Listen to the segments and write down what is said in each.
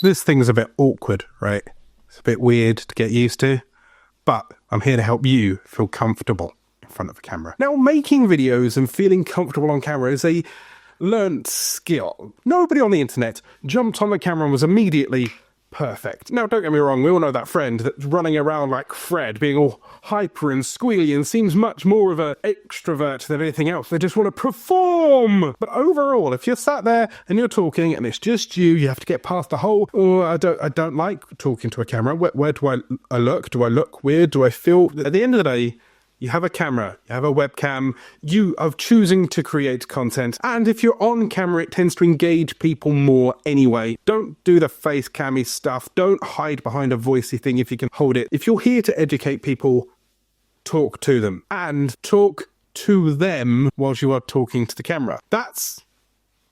This thing's a bit awkward, right? It's a bit weird to get used to, but I'm here to help you feel comfortable in front of a camera. Now, making videos and feeling comfortable on camera is a learnt skill. Nobody on the internet jumped on the camera and was immediately perfect. Now, don't get me wrong, we all know that friend that's running around like Fred, being all hyper and squealy and seems much more of an extrovert than anything else. They just want to perform. But overall, if you're sat there and you're talking and it's just you have to get past the whole, oh, I don't like talking to a camera. Where do I look? Do I look weird? Do I feel? At the end of the day, you have a camera, you have a webcam, you are choosing to create content, and if you're on camera, it tends to engage people more anyway. Don't do the face cammy stuff, don't hide behind a voicey thing if you can hold it. If you're here to educate people, talk to them, and talk to them whilst you are talking to the camera. That's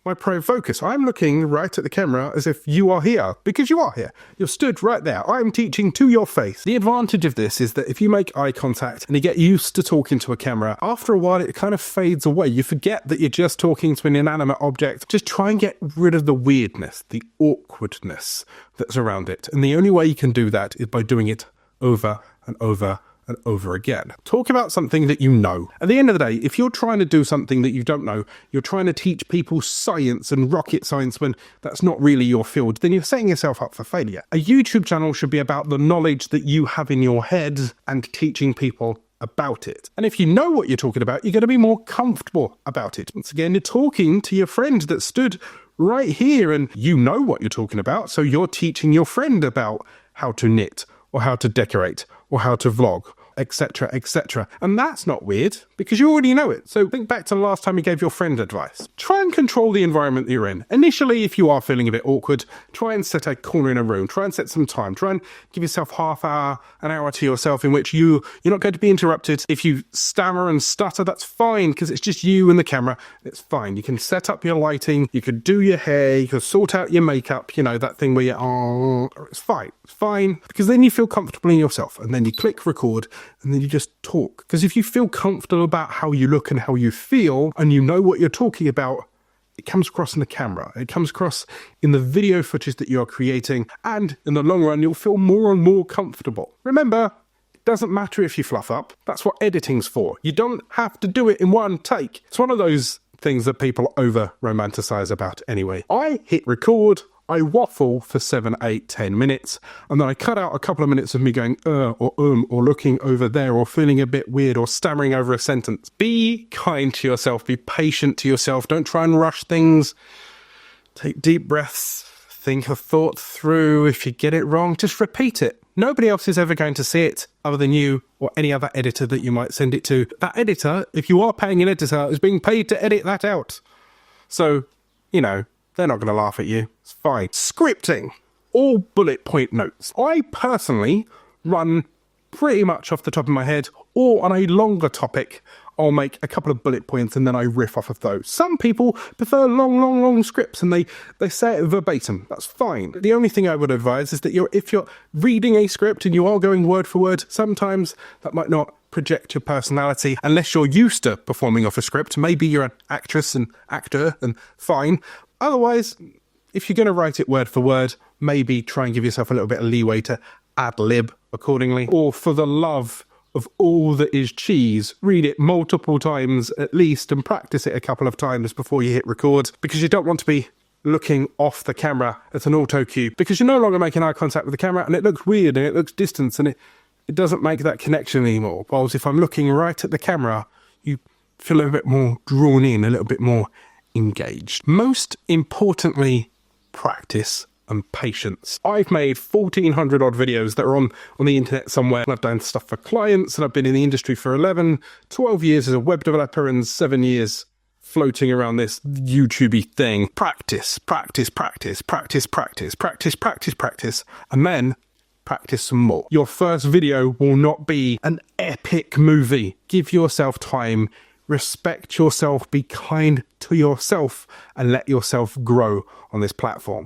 my pro focus. I'm looking right at the camera as if you are here, because you are here. You're stood right there. I'm teaching to your face. The advantage of this is that if you make eye contact and you get used to talking to a camera, after a while it kind of fades away. You forget that you're just talking to an inanimate object. Just try and get rid of the weirdness, the awkwardness that's around it. And the only way you can do that is by doing it over and over and over again. Talk about something that you know. At the end of the day, if you're trying to do something that you don't know, you're trying to teach people science and rocket science when that's not really your field, then you're setting yourself up for failure. A YouTube channel should be about the knowledge that you have in your head and teaching people about it. And if you know what you're talking about, you're going to be more comfortable about it. Once again, you're talking to your friend that stood right here and you know what you're talking about, so you're teaching your friend about how to knit or how to decorate or how to vlog, etc, etc. And that's not weird because you already know it. So think back to the last time you gave your friend advice. Try and control the environment that you're in. Initially, if you are feeling a bit awkward, try and set a corner in a room. Try and set some time. Try and give yourself half hour, an hour to yourself in which you're not going to be interrupted. If you stammer and stutter, that's fine because it's just you and the camera. It's fine. You can set up your lighting. You could do your hair. You could sort out your makeup. You know, that thing where it's fine. It's fine because then you feel comfortable in yourself and then you click record and then you just talk. Because if you feel comfortable about how you look and how you feel and you know what you're talking about, it comes across in the camera. It comes across in the video footage that you're creating, and in the long run, you'll feel more and more comfortable. Remember, it doesn't matter if you fluff up. That's what editing's for. You don't have to do it in one take. It's one of those things that people over-romanticize about anyway. I hit record, I waffle for 7, 8, 10 minutes, and then I cut out a couple of minutes of me going, or looking over there, or feeling a bit weird, or stammering over a sentence. Be kind to yourself, be patient to yourself, don't try and rush things. Take deep breaths, think a thought through. If you get it wrong, just repeat it. Nobody else is ever going to see it other than you or any other editor that you might send it to. That editor, if you are paying an editor, is being paid to edit that out. So, you know, they're not going to laugh at you. It's fine. Scripting. All bullet point notes. I personally run pretty much off the top of my head, or on a longer topic, I'll make a couple of bullet points and then I riff off of those. Some people prefer long scripts and they say it verbatim. That's fine. The only thing I would advise is that if you're reading a script and you are going word for word, sometimes that might not project your personality unless you're used to performing off a script. Maybe you're an actress and actor and fine. Otherwise, if you're going to write it word for word, maybe try and give yourself a little bit of leeway to ad-lib accordingly. Or for the love of all that is cheese, read it multiple times at least and practice it a couple of times before you hit record, because you don't want to be looking off the camera at an auto cue, because you're no longer making eye contact with the camera and it looks weird and it looks distant and it doesn't make that connection anymore. Whilst if I'm looking right at the camera, you feel a bit more drawn in, a little bit more engaged. Most importantly, practice and patience. I've made 1,400 odd videos that are on the internet somewhere. I've done stuff for clients and I've been in the industry for 12 years as a web developer and 7 years floating around this YouTube-y thing. Practice, practice, practice, practice, practice, practice, practice, practice, and then practice some more. Your first video will not be an epic movie. Give yourself time. Respect yourself, be kind to yourself, and let yourself grow on this platform.